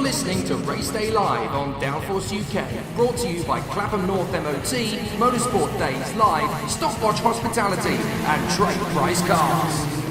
listening to Race Day Live on Downforce UK, brought to you by Clapham North MOT, Motorsport Days Live, Stopwatch Hospitality, and Trade Price Cars.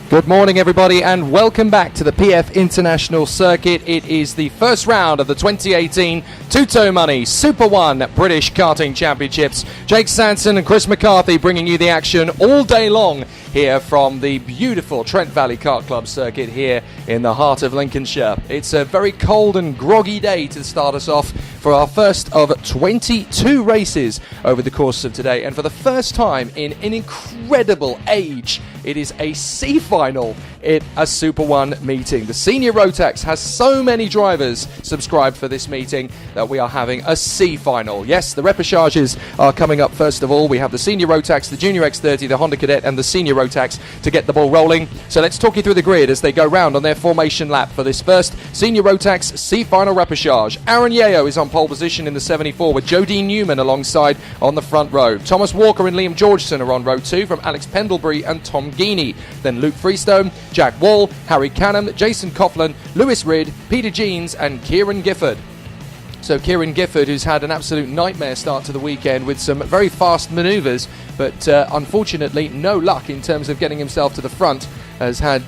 Good morning, everybody, and welcome back to the PF International Circuit. It is the first round of the 2018 Two-Toe Money Super 1 British Karting Championships. Jake Sanson and Chris McCarthy bringing you the action all day long here from the beautiful Trent Valley Kart Club circuit here in the heart of Lincolnshire. It's a very cold and groggy day to start us off for our first of 22 races over the course of today, and for the first time in an incredible age, it is a C final in a Super 1 meeting. The Senior Rotax has so many drivers subscribed for this meeting that we are having a C final. Yes, the repêchages are coming up first of all. We have the Senior Rotax, the Junior X30, the Honda Cadet, and the Senior Rotax to get the ball rolling. So let's talk you through the grid as they go round on their formation lap for this first Senior Rotax C final repêchage. Aaron Yeo is on pole position in the 74 with Jody Newman alongside on the front row. Thomas Walker and Liam Georgeson are on row 2 from Alex Pendlebury and Tom Geeney. Then Luke Freestone, Jack Wall, Harry Canham, Jason Coughlin, Lewis Ridd, Peter Jeans and Kieran Gifford. So Kieran Gifford, who's had an absolute nightmare start to the weekend with some very fast manoeuvres, but unfortunately no luck in terms of getting himself to the front, has had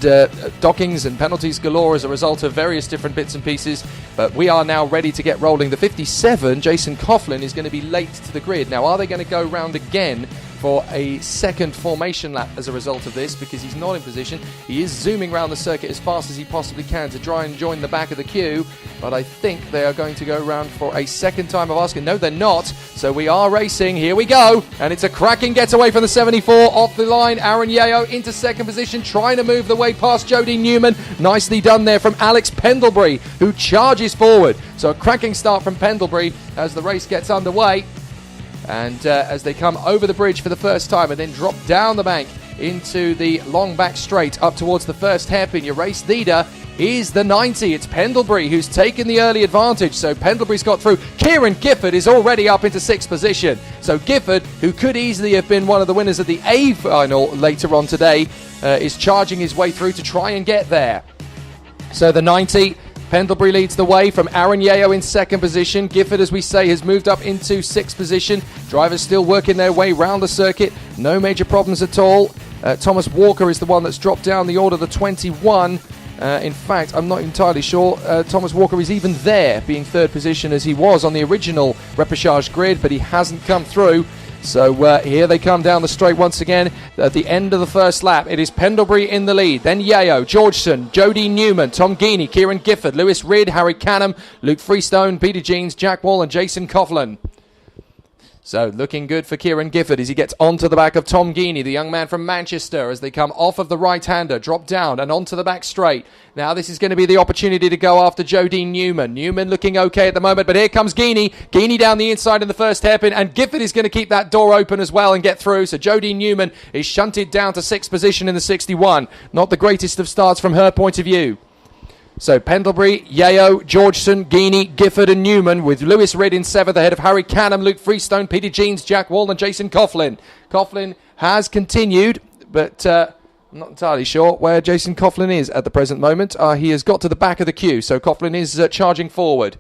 dockings and penalties galore as a result of various different bits and pieces. But we are now ready to get rolling. The 57, Jason Coughlin, is going to be late to the grid. Now, are they going to go round again for a second formation lap as a result of this? Because he's not in position. He is zooming around the circuit as fast as he possibly can to try and join the back of the queue, but I think they are going to go round for a second time of asking. No, they're not. So we are racing. Here we go. And it's a cracking getaway from the 74 off the line. Aaron Yeo into second position, trying to move the way past Jody Newman. Nicely done there from Alex Pendlebury, who charges forward. So a cracking start from Pendlebury as the race gets underway. And as they come over the bridge for the first time and then drop down the bank into the long back straight up towards the first hairpin, your race leader is the 90. It's Pendlebury who's taken the early advantage. So Pendlebury's got through. Kieran Gifford is already up into 6th position. So Gifford, who could easily have been one of the winners of the A final later on today, is charging his way through to try and get there. So the 90... Pendlebury leads the way from Aaron Yeo in 2nd position. Gifford, as we say, has moved up into 6th position. Drivers still working their way round the circuit. No major problems at all. Thomas Walker is the one that's dropped down the order, the 21. In fact, I'm not entirely sure Thomas Walker is even there, being 3rd position as he was on the original repêchage grid, but he hasn't come through. So here they come down the straight once again. At the end of the first lap, it is Pendlebury in the lead. Then Yeo, Georgeson, Jody Newman, Tom Geeney, Kieran Gifford, Lewis Ridd, Harry Canham, Luke Freestone, Peter Jeans, Jack Wall and Jason Coughlin. So looking good for Kieran Gifford as he gets onto the back of Tom Geeney, the young man from Manchester, as they come off of the right-hander, drop down and onto the back straight. Now this is going to be the opportunity to go after Jody Newman. Newman looking okay at the moment, but here comes Geeney. Geeney down the inside in the first hairpin, and Gifford is going to keep that door open as well and get through. So Jody Newman is shunted down to 6th position in the 61. Not the greatest of starts from her point of view. So Pendlebury, Yeo, Georgeson, Geeney, Gifford and Newman, with Lewis Ridd in 7th ahead of Harry Canham, Luke Freestone, Peter Jeans, Jack Wall and Jason Coughlin. Coughlin has continued, but I'm not entirely sure where Jason Coughlin is at the present moment. He has got to the back of the queue, so Coughlin is charging forward.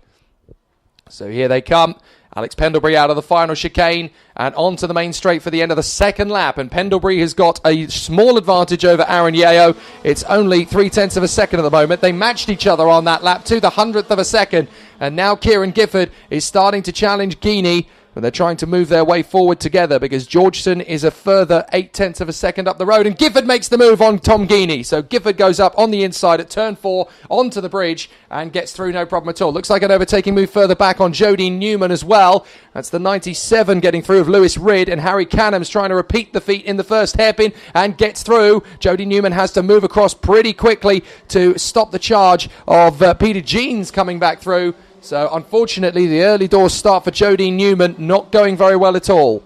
So here they come. Alex Pendlebury out of the final chicane and onto the main straight for the end of the second lap. And Pendlebury has got a small advantage over Aaron Yeo. It's only 0.3 of a second at the moment. They matched each other on that lap to the 100th of a second. And now Kieran Gifford is starting to challenge Geeney. But they're trying to move their way forward together because Georgeson is a further 0.8 of a second up the road. And Gifford makes the move on Tom Geeney. So Gifford goes up on the inside at turn 4 onto the bridge and gets through no problem at all. Looks like an overtaking move further back on Jody Newman as well. That's the 97 getting through of Lewis Ridd. And Harry Canham's trying to repeat the feat in the first hairpin and gets through. Jody Newman has to move across pretty quickly to stop the charge of Peter Jeans coming back through. So, unfortunately, the early doors start for Jody Newman not going very well at all.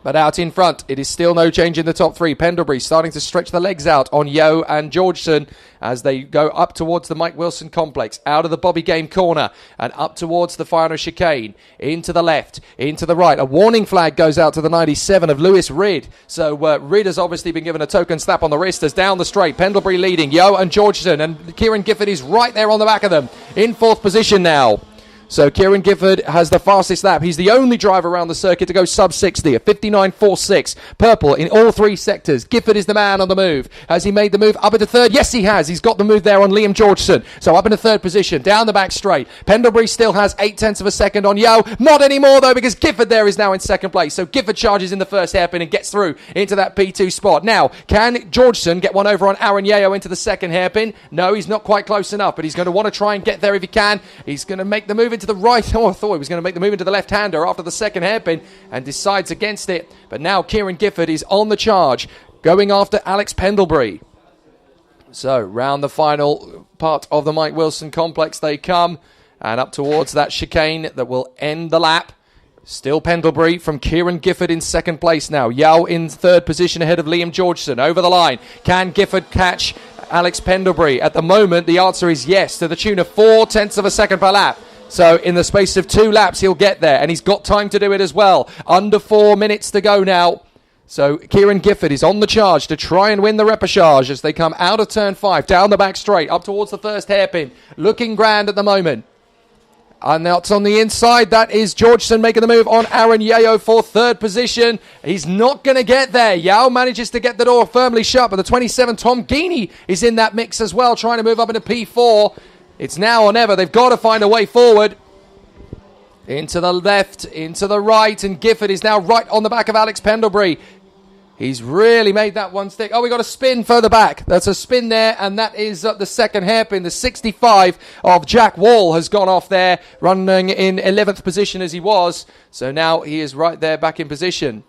But out in front, it is still no change in the top three. Pendlebury starting to stretch the legs out on Yo and Georgeson as they go up towards the Mike Wilson complex, out of the Bobby Game corner and up towards the final chicane. Into the left, into the right. A warning flag goes out to the 97 of Lewis Ridd. So Ridd has obviously been given a token slap on the wrist as down the straight. Pendlebury leading, Yo and Georgeson, and Kieran Gifford is right there on the back of them in fourth position now. So Kieran Gifford has the fastest lap. He's the only driver around the circuit to go sub-60, a 59.46. Purple in all three sectors. Gifford is the man on the move. Has he made the move up into third? Yes, he has. He's got the move there on Liam Georgeson. So up into third position, down the back straight. Pendlebury still has 0.8 of a second on Yo. Not anymore, though, because Gifford there is now in second place. So Gifford charges in the first hairpin and gets through into that P2 spot. Now, can Georgeson get one over on Aaron Yeo into the second hairpin? No, he's not quite close enough, but he's going to want to try and get there if he can. He's going to make the move into the right. Oh, I thought he was going to make the move into the left-hander after the second hairpin and decides against it. But now Kieran Gifford is on the charge, going after Alex Pendlebury. So round the final part of the Mike Wilson complex they come, and up towards that chicane that will end the lap. Still Pendlebury from Kieran Gifford in second place now. Yao in third position ahead of Liam Georgeson. Over the line. Can Gifford catch Alex Pendlebury? At the moment, the answer is yes, to the tune of 0.4 of a second per lap. So in the space of 2 laps, he'll get there, and he's got time to do it as well. Under 4 minutes to go now. So Kieran Gifford is on the charge to try and win the repechage as they come out of turn 5, down the back straight, up towards the first hairpin. Looking grand at the moment. And that's on the inside. That is Georgeson making the move on Aaron Yeo for third position. He's not going to get there. Yao manages to get the door firmly shut, but the 27, Tom Geeney, is in that mix as well, trying to move up into P4. It's now or never. They've got to find a way forward. Into the left, into the right, and Gifford is now right on the back of Alex Pendlebury. He's really made that one stick. Oh, we got a spin further back. That's a spin there, and that is the second hairpin. The 65 of Jack Wall has gone off there, running in 11th position as he was. So now he is right there back in position.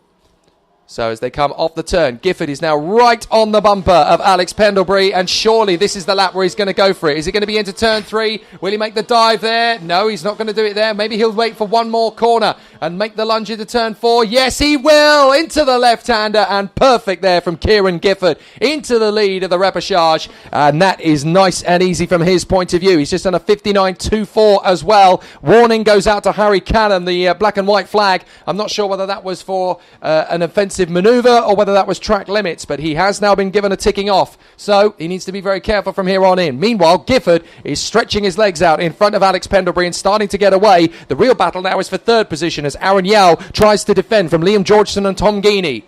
So as they come off the turn, Gifford is now right on the bumper of Alex Pendlebury, and surely this is the lap where he's going to go for it. Is he going to be into turn 3? Will he make the dive there? No, he's not going to do it there. Maybe he'll wait for one more corner and make the lunge into turn 4. Yes, he will! Into the left-hander, and perfect there from Kieran Gifford into the lead of the repechage, and that is nice and easy from his point of view. He's just done a 59.24 as well. Warning goes out to Harry Callum, the black and white flag. I'm not sure whether that was for an offensive manoeuvre or whether that was track limits, but he has now been given a ticking off, so he needs to be very careful from here on in. Meanwhile, Gifford is stretching his legs out in front of Alex Pendlebury and starting to get away. The real battle now is for third position as Aaron Yao tries to defend from Liam Georgeson and Tom Geeney,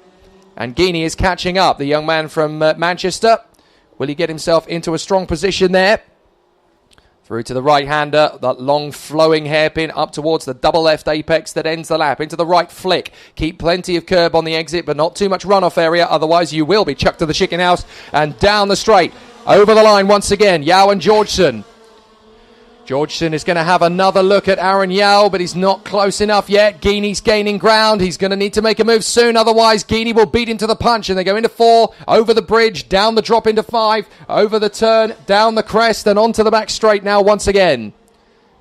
and Geeney is catching up, the young man from Manchester. Will he get himself into a strong position there? Through to the right-hander, that long flowing hairpin up towards the double left apex that ends the lap. Into the right flick. Keep plenty of curb on the exit, but not too much runoff area. Otherwise, you will be chucked to the chicken house. And down the straight. Over the line once again. Yao and Georgeson. Georgeson is going to have another look at Aaron Yao, but he's not close enough yet. Geeney's gaining ground. He's going to need to make a move soon. Otherwise, Geeney will beat him to the punch. And they go into 4, over the bridge, down the drop into 5, over the turn, down the crest, and onto the back straight now once again.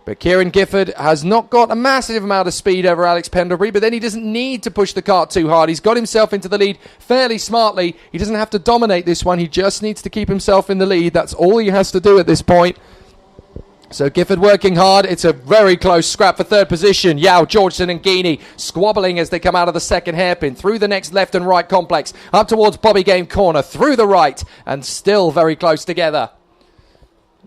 But Kieran Gifford has not got a massive amount of speed over Alex Pendlebury, but then he doesn't need to push the cart too hard. He's got himself into the lead fairly smartly. He doesn't have to dominate this one. He just needs to keep himself in the lead. That's all he has to do at this point. So Gifford working hard. It's a very close scrap for third position. Yao, Georgeson and Geeney squabbling as they come out of the second hairpin. Through the next left and right complex. Up towards Bobby Game corner. Through the right. And still very close together.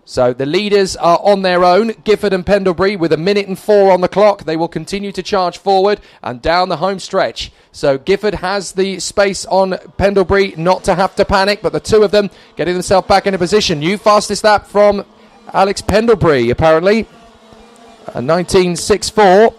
So the leaders are on their own. Gifford and Pendlebury with 1 minute and 4 on the clock. They will continue to charge forward and down the home stretch. So Gifford has the space on Pendlebury not to have to panic. But the two of them getting themselves back into position. New fastest lap from Alex Pendlebury, apparently, a 19.64.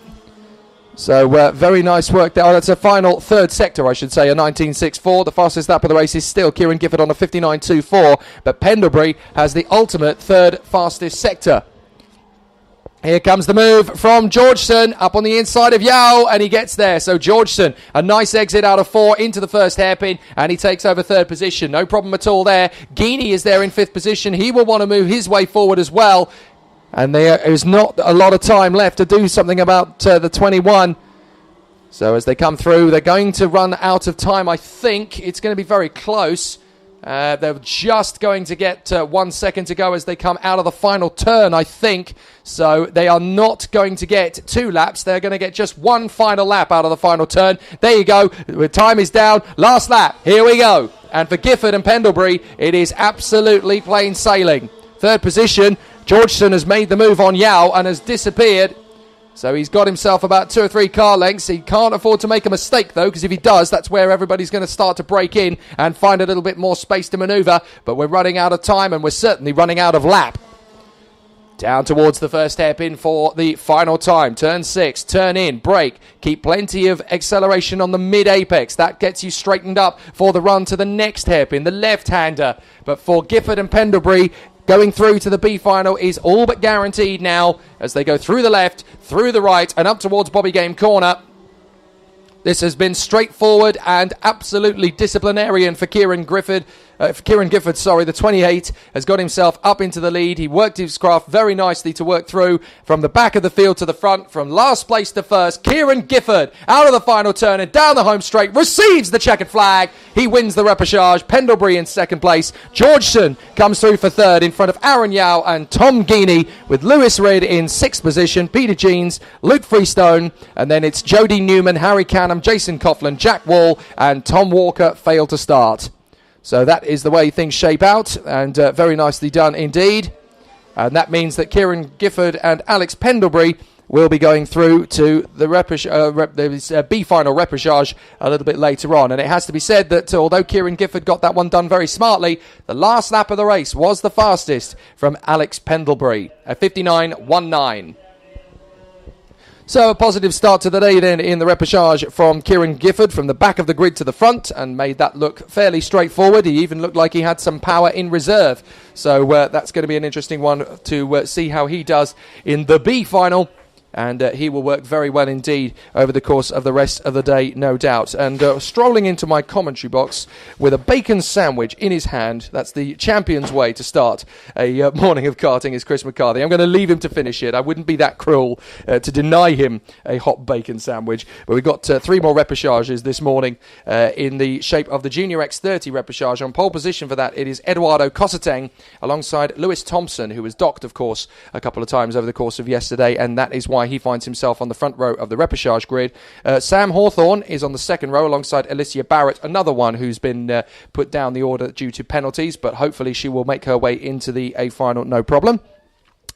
So very nice work there. Oh, that's a final third sector, I should say, a 19.64. The fastest lap of the race is still Kieran Gifford on a 59.24, but Pendlebury has the ultimate third fastest sector. Here comes the move from Georgeson up on the inside of Yao, and he gets there. So Georgeson, a nice exit out of 4 into the first hairpin, and he takes over third position. No problem at all there. Geeney is there in 5th position. He will want to move his way forward as well. And there is not a lot of time left to do something about the 21. So as they come through, they're going to run out of time. I think it's going to be very close. They're just going to get 1 second to go as they come out of the final turn, I think. So they are not going to get 2 laps. They're going to get just 1 final lap out of the final turn. There you go. Time is down. Last lap. Here we go. And for Gifford and Pendlebury, it is absolutely plain sailing. Third position, Georgeson has made the move on Yao and has disappeared. So he's got himself about 2 or 3 car lengths. He can't afford to make a mistake, though, because if he does, that's where everybody's going to start to break in and find a little bit more space to manoeuvre. But we're running out of time, and we're certainly running out of lap. Down towards the first hairpin for the final time. Turn 6, turn in, brake. Keep plenty of acceleration on the mid-apex. That gets you straightened up for the run to the next hairpin, the left-hander. But for Gifford and Pendlebury, going through to the B final is all but guaranteed now as they go through the left, through the right, and up towards Bobby Game Corner. This has been straightforward and absolutely disciplinarian for Kieran Gifford. The 28 has got himself up into the lead. He worked his craft very nicely to work through from the back of the field to the front, from last place to first. Kieran Gifford out of the final turn and down the home straight, receives the checkered flag. He wins the repechage. Pendlebury in second place. Georgeson comes through for third in front of Aaron Yao and Tom Geeney, with Lewis Ridd in sixth position, Peter Jeans, Luke Freestone, and then it's Jody Newman, Harry Canham, Jason Coughlin, Jack Wall, and Tom Walker fail to start. So that is the way things shape out, and very nicely done indeed. And that means that Kieran Gifford and Alex Pendlebury will be going through to the B final repechage a little bit later on. And it has to be said that although Kieran Gifford got that one done very smartly, the last lap of the race was the fastest from Alex Pendlebury at 59.19. So a positive start to the day then in the repechage from Kieran Gifford from the back of the grid to the front, and made that look fairly straightforward. He even looked like he had some power in reserve. So that's going to be an interesting one to see how he does in the B final. And he will work very well indeed over the course of the rest of the day, no doubt. And strolling into my commentary box with a bacon sandwich in his hand, that's the champion's way to start a morning of karting, is Chris McCarthy. I'm going to leave him to finish it. I wouldn't be that cruel to deny him a hot bacon sandwich. But we've got 3 more repechages this morning in the shape of the Junior X30 repechage. On pole position for that, it is Eduardo Cosseteng alongside Lewis Thompson, who was docked, of course, a couple of times over the course of yesterday, and that is why he finds himself on the front row of the repechage grid. Sam Hawthorne is on the second row alongside Alicia Barrett, another one who's been put down the order due to penalties, but hopefully she will make her way into the A final no problem.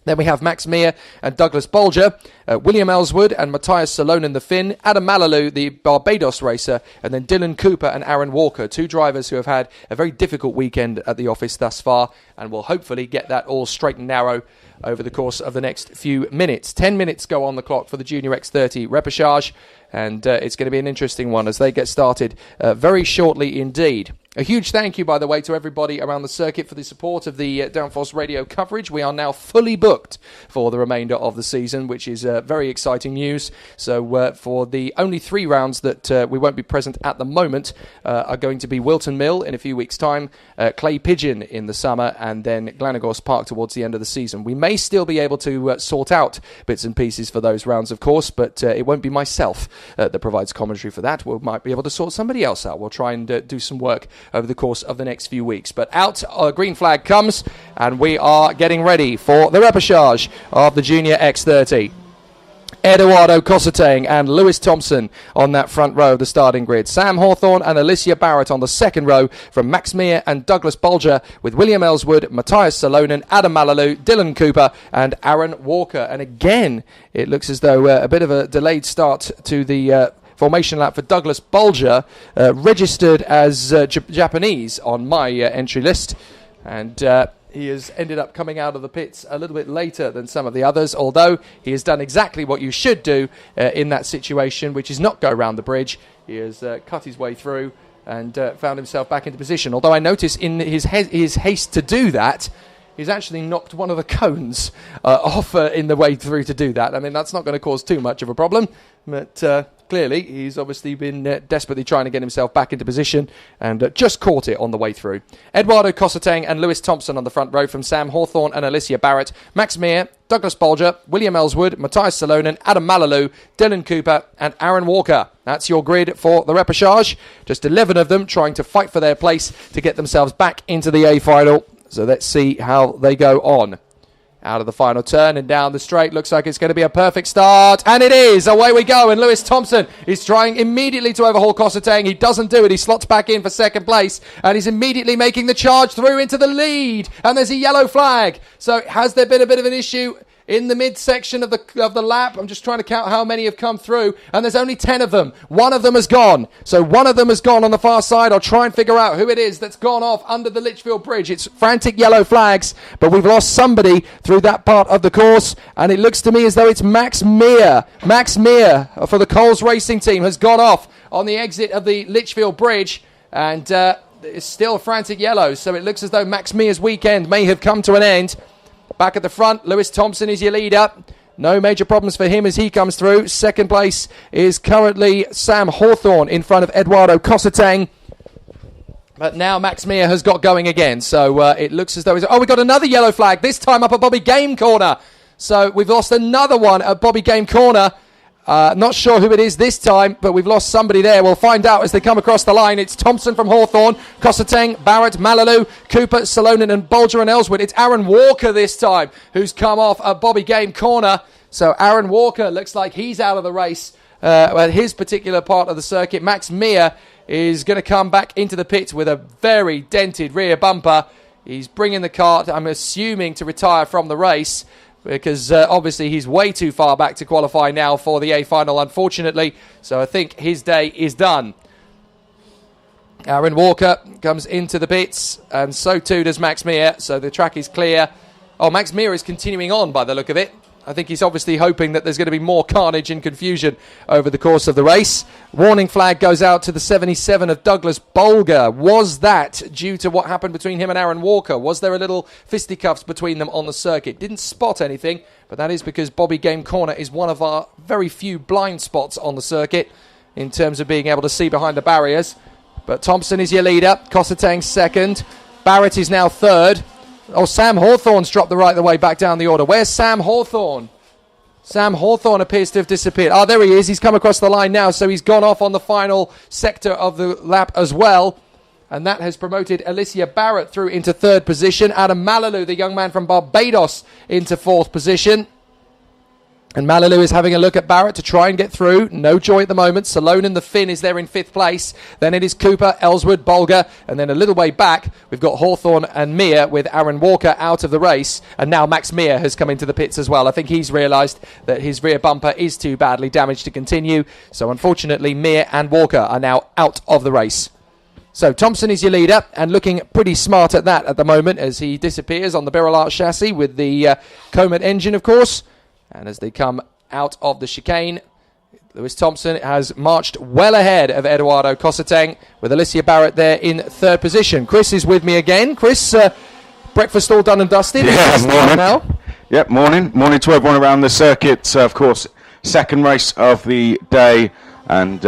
Then we have Max Meir and Douglas Bolger, William Ellswood and Matthias Salonen the Finn, Adam Malalou, the Barbados racer, and then Dylan Cooper and Aaron Walker, 2 drivers who have had a very difficult weekend at the office thus far, and will hopefully get that all straight and narrow over the course of the next few minutes. 10 minutes go on the clock for the Junior X30 repechage, and it's going to be an interesting one as they get started very shortly indeed. A huge thank you, by the way, to everybody around the circuit for the support of the Downforce Radio coverage. We are now fully booked for the remainder of the season, which is very exciting news. So for the only 3 rounds that we won't be present at the moment are going to be Wilton Mill in a few weeks' time, Clay Pigeon in the summer, and then Glenagorse Park towards the end of the season. We may still be able to sort out bits and pieces for those rounds, of course, but it won't be myself that provides commentary for that. We might be able to sort somebody else out. We'll try and do some work over the course of the next few weeks. But out, a green flag comes, and we are getting ready for the repechage of the Junior X30. Eduardo Cosseteng and Lewis Thompson on that front row of the starting grid. Sam Hawthorne and Alicia Barrett on the second row from Max Meir and Douglas Bolger, with William Ellswood, Matthias Salonen, Adam Malalou, Dylan Cooper and Aaron Walker. And again, it looks as though a bit of a delayed start to the formation lap for Douglas Bolger, registered as Japanese on my entry list, and he has ended up coming out of the pits a little bit later than some of the others, although he has done exactly what you should do in that situation, which is not go round the bridge. He has cut his way through and found himself back into position, although I notice in his haste to do that, he's actually knocked one of the cones off in the way through to do that. I mean, that's not going to cause too much of a problem, but clearly. He's obviously been desperately trying to get himself back into position and just caught it on the way through. Eduardo Cosseteng and Lewis Thompson on the front row from Sam Hawthorne and Alicia Barrett. Max Meir, Douglas Bolger, William Ellswood, Matthias Salonen, Adam Malalou, Dylan Cooper and Aaron Walker. That's your grid for the repechage. Just 11 of them trying to fight for their place to get themselves back into the A final. So let's see how they go on. Out of the final turn and down the straight. Looks like it's going to be a perfect start. And it is. Away we go. And Lewis Thompson is trying immediately to overhaul Cosseteng. He doesn't do it. He slots back in for second place. And he's immediately making the charge through into the lead. And there's a yellow flag. So has there been a bit of an issue in the midsection of the lap? I'm just trying to count how many have come through, and there's only 10 of them. One of them has gone. So one of them has gone on the far side. I'll try and figure out who it is that's gone off under the Lichfield Bridge. It's frantic yellow flags, but we've lost somebody through that part of the course, and it looks to me as though it's Max Meir. Max Meir for the Coles Racing Team has gone off on the exit of the Lichfield Bridge, and it's still frantic yellow, so it looks as though Max Meir's weekend may have come to an end. Back at the front, Lewis Thompson is your leader. No major problems for him as he comes through. Second place is currently Sam Hawthorne in front of Eduardo Cosseteng. But now Max Meir has got going again. So it looks as though he's... Oh, we got another yellow flag, this time up at Bobby Game Corner. So we've lost another one at Bobby Game Corner. Not sure who it is this time, but we've lost somebody there. We'll find out as they come across the line. It's Thompson from Hawthorne, Cosseteng, Barrett, Malalou, Cooper, Salonen and Bolger and Ellswood. It's Aaron Walker this time who's come off at Bobby Game Corner. So Aaron Walker looks like he's out of the race at his particular part of the circuit. Max Meir is going to come back into the pits with a very dented rear bumper. He's bringing the car, I'm assuming, to retire from the race, because obviously he's way too far back to qualify now for the A final, unfortunately. So I think his day is done. Aaron Walker comes into the pits, and so too does Max Meir. So the track is clear. Oh, Max Meir is continuing on by the look of it. I think he's obviously hoping that there's going to be more carnage and confusion over the course of the race. Warning flag goes out to the 77 of Douglas Bolger. Was that due to what happened between him and Aaron Walker? Was there a little fisticuffs between them on the circuit? Didn't spot anything, but that is because Bobby Game Corner is one of our very few blind spots on the circuit in terms of being able to see behind the barriers. But Thompson is your leader. Cosseteng second. Barrett is now third. Oh, Sam Hawthorne's dropped the right the way back down the order. Where's Sam Hawthorne? Sam Hawthorne appears to have disappeared. Oh, there he is. He's come across the line now, so he's gone off on the final sector of the lap as well. And that has promoted Alicia Barrett through into third position. Adam Malalou, the young man from Barbados, into fourth position. And Malalou is having a look at Barrett to try and get through. No joy at the moment. Salonen, the Finn, is there in fifth place. Then it is Cooper, Ellswood, Bolger. And then a little way back, we've got Hawthorne and Meir with Aaron Walker out of the race. And now Max Meir has come into the pits as well. I think he's realised that his rear bumper is too badly damaged to continue. So unfortunately, Meir and Walker are now out of the race. So Thompson is your leader and looking pretty smart at that at the moment as he disappears on the Beryl Arch chassis with the Comet engine, of course. And as they come out of the chicane, Lewis Thompson has marched well ahead of Eduardo Cosseteng with Alicia Barrett there in third position. Chris is with me again. Chris, breakfast all done and dusted? Yeah, morning. Now? Yep, morning. Morning to everyone around the circuit. Of course, second race of the day, and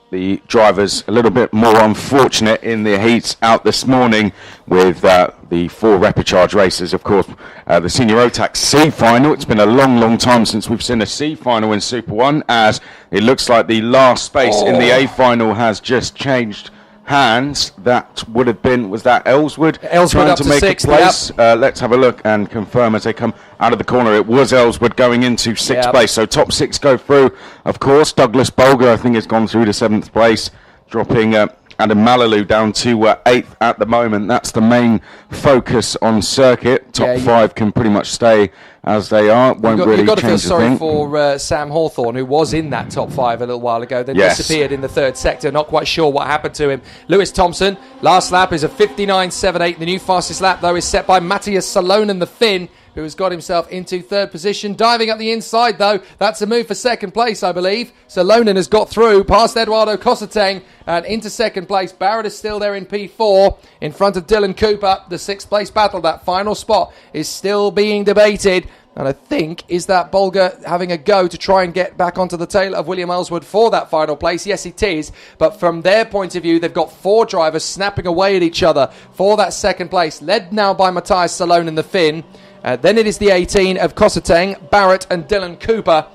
the drivers a little bit more unfortunate in the heats out this morning with the four repechage races. Of course, the Senior OTAC C final. It's been a long time since we've seen a C final in Super 1, as it looks like the last space in the A final has just changed hands. That would have been, was that Ellswood trying up to make sixth, a place? Yep. Let's have a look and confirm as they come out of the corner. It was Ellswood going into sixth place. So top six go through. Of course, Douglas Bolger, I think, has gone through to seventh place, dropping Adam Malalou down to eighth at the moment. That's the main focus on circuit. Top five can pretty much stay as they are. Won't really change. You've got to feel sorry for Sam Hawthorne, who was in that top five a little while ago, then disappeared in the third sector. Not quite sure what happened to him. Lewis Thompson, last lap is a 59.78. The new fastest lap, though, is set by Matthias Salonen, the Finn, who has got himself into third position. Diving up the inside, though, that's a move for second place, I believe. Salonen has got through past Eduardo Cosseteng and into second place. Barrett is still there in P4 in front of Dylan Cooper. The sixth place battle, that final spot, is still being debated. And I think, is that Bolger having a go to try and get back onto the tail of William Ellswood for that final place? Yes, it is. But from their point of view, they've got 4 drivers snapping away at each other for that second place, led now by Matthias Salone in the Finn. Then it is the 18 of Kosseteng, Barrett and Dylan Cooper.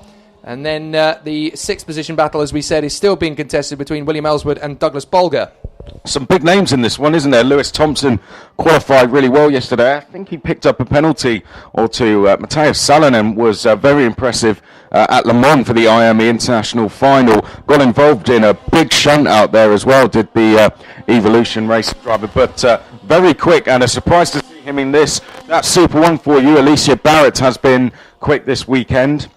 And then the 6th position battle, as we said, is still being contested between William Ellswood and Douglas Bolger. Some big names in this one, isn't there? Lewis Thompson qualified really well yesterday. I think he picked up a penalty or two. Matthias Salonen was very impressive at Le Mans for the IME International Final. Got involved in a big shunt out there as well, did the Evolution race driver. But very quick, and a surprise to see him in this. That's Super 1 for you. Alicia Barrett has been quick this weekend.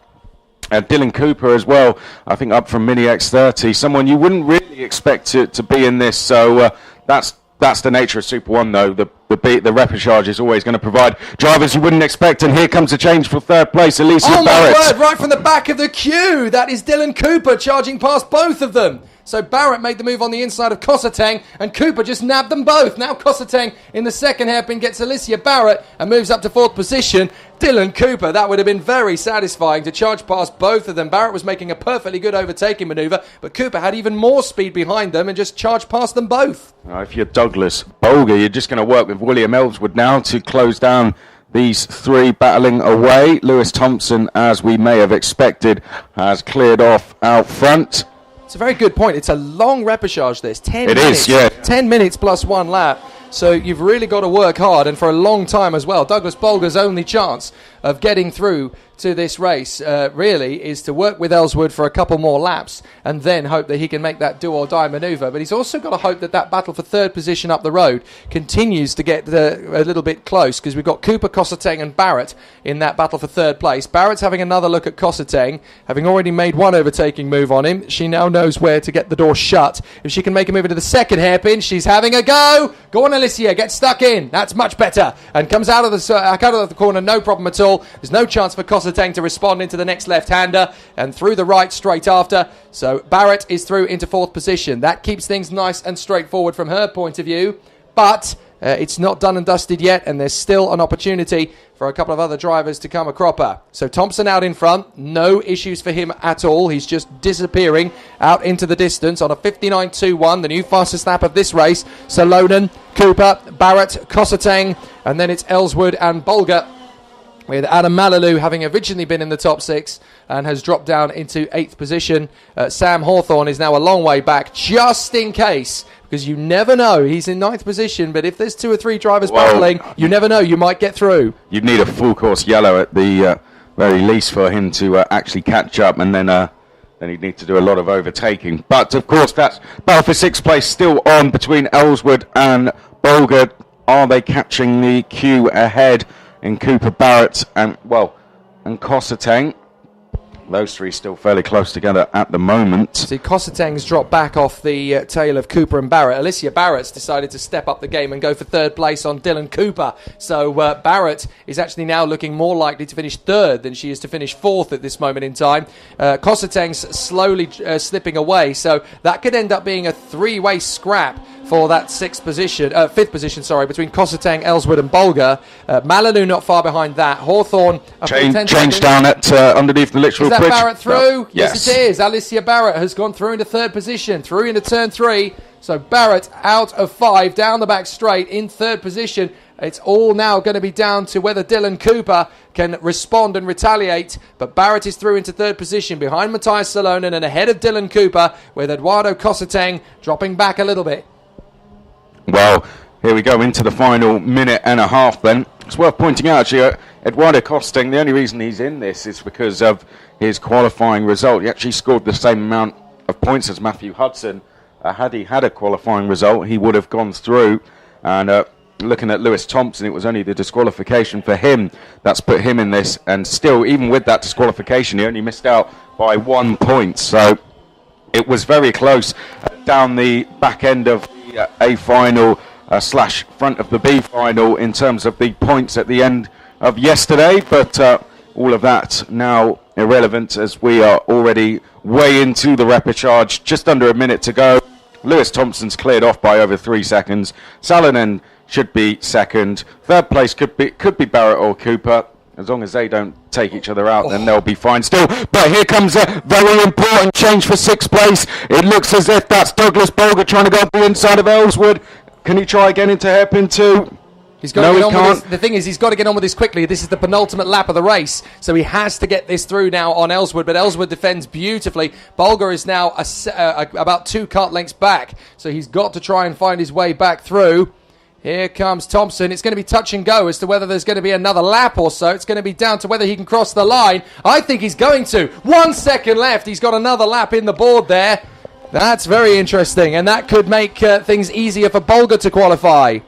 Dylan Cooper as well, I think up from Mini X30. Someone you wouldn't really expect to be in this. So that's the nature of Super 1, though. The repechage is always going to provide drivers you wouldn't expect. And here comes a change for 3rd place, Alicia Barrett. Oh my word, right from the back of the queue. That is Dylan Cooper charging past both of them. So Barrett made the move on the inside of Kosseteng, and Cooper just nabbed them both. Now Kosseteng in the second hairpin gets Alicia Barrett and moves up to 4th position. Dylan Cooper, that would have been very satisfying to charge past both of them. Barrett was making a perfectly good overtaking manoeuvre, but Cooper had even more speed behind them and just charged past them both. If you're Douglas Bolger, you're just going to work with William Ellswood now to close down these 3 battling away. Lewis Thompson, as we may have expected, has cleared off out front. It's a very good point. It's a long repechage, this. 10 It minutes. is, yeah. 10 minutes plus 1 lap. So you've really got to work hard, and for a long time as well. Douglas Bolger's only chance of getting through to this race really is to work with Ellswood for a couple more laps and then hope that he can make that do-or-die manoeuvre. But he's also got to hope that that battle for 3rd position up the road continues to get a little bit close, because we've got Cooper, Kosseteng and Barrett in that battle for 3rd place. Barrett's having another look at Kosseteng, having already made one overtaking move on him. She now knows where to get the door shut. If she can make a move into the second hairpin, she's having a go. Go on, Alicia, get stuck in. That's much better. And comes out of the corner, no problem at all. There's no chance for Kosseteng to respond into the next left-hander, and through the right straight after. So Barrett is through into 4th position. That keeps things nice and straightforward from her point of view, but it's not done and dusted yet, and there's still an opportunity for a couple of other drivers to come a cropper. So Thompson out in front, no issues for him at all. He's just disappearing out into the distance on a 59.21, the new fastest lap of this race. Salonen, Cooper, Barrett, Kosseteng, and then it's Ellswood and Bolger, with Adam Malalou having originally been in the top 6 and has dropped down into 8th position. Sam Hawthorne is now a long way back, just in case, because you never know. He's in 9th position, but if there's 2 or 3 drivers battling, you never know. You might get through. You'd need a full course yellow at the very least for him to actually catch up, and then he'd need to do a lot of overtaking. But, of course, that's battle for 6th place still on between Ellswood and Bolger. Are they catching the queue ahead in Cooper, Barrett and Kosseteng? Those 3 still fairly close together at the moment. See, Kosseteng's dropped back off the tail of Cooper and Barrett. Alicia Barrett's decided to step up the game and go for 3rd place on Dylan Cooper. So Barrett is actually now looking more likely to finish 3rd than she is to finish 4th at this moment in time. Kosseteng's slowly slipping away, so that could end up being a 3-way scrap for that 5th position, between Kosseteng, Ellswood and Bolger. Malalou not far behind that. Hawthorne change down at underneath the literal bridge. Is that Barrett through? No. Yes, it is. Alicia Barrett has gone through into 3rd position, through into turn 3. So Barrett out of 5, down the back straight in 3rd position. It's all now going to be down to whether Dylan Cooper can respond and retaliate. But Barrett is through into 3rd position behind Matthias Salonen and ahead of Dylan Cooper, with Eduardo Kosseteng dropping back a little bit. Well, here we go into the final minute and a half then. It's worth pointing out, actually, Eduardo Kosseteng, the only reason he's in this is because of his qualifying result. He actually scored the same amount of points as Matthew Hudson. Had he had a qualifying result, he would have gone through. And looking at Lewis Thompson, it was only the disqualification for him that's put him in this. And still, even with that disqualification, he only missed out by 1 point. So it was very close down the back end of the A final / front of the B final in terms of the points at the end of yesterday. But all of that now irrelevant, as we are already way into the repechage. Just under a minute to go. Lewis Thompson's cleared off by over 3 seconds. Salonen should be second. 3rd place could be Barrett or Cooper, as long as they don't take each other out, then they'll be fine still. But here comes a very important change for 6th place. It looks as if that's Douglas Bolger trying to go up the inside of Ellswood. Can he try again into hairpin 2? He's got to get on with this. The thing is, he's got to get on with this quickly. This is the penultimate lap of the race, so he has to get this through now on Ellswood. But Ellswood defends beautifully. Bolger is now about 2 kart lengths back, so he's got to try and find his way back through. Here comes Thompson. It's going to be touch and go as to whether there's going to be another lap or so. It's going to be down to whether he can cross the line. I think he's going to. 1 second left. He's got another lap in the board there. That's very interesting, and that could make things easier for Bolger to qualify.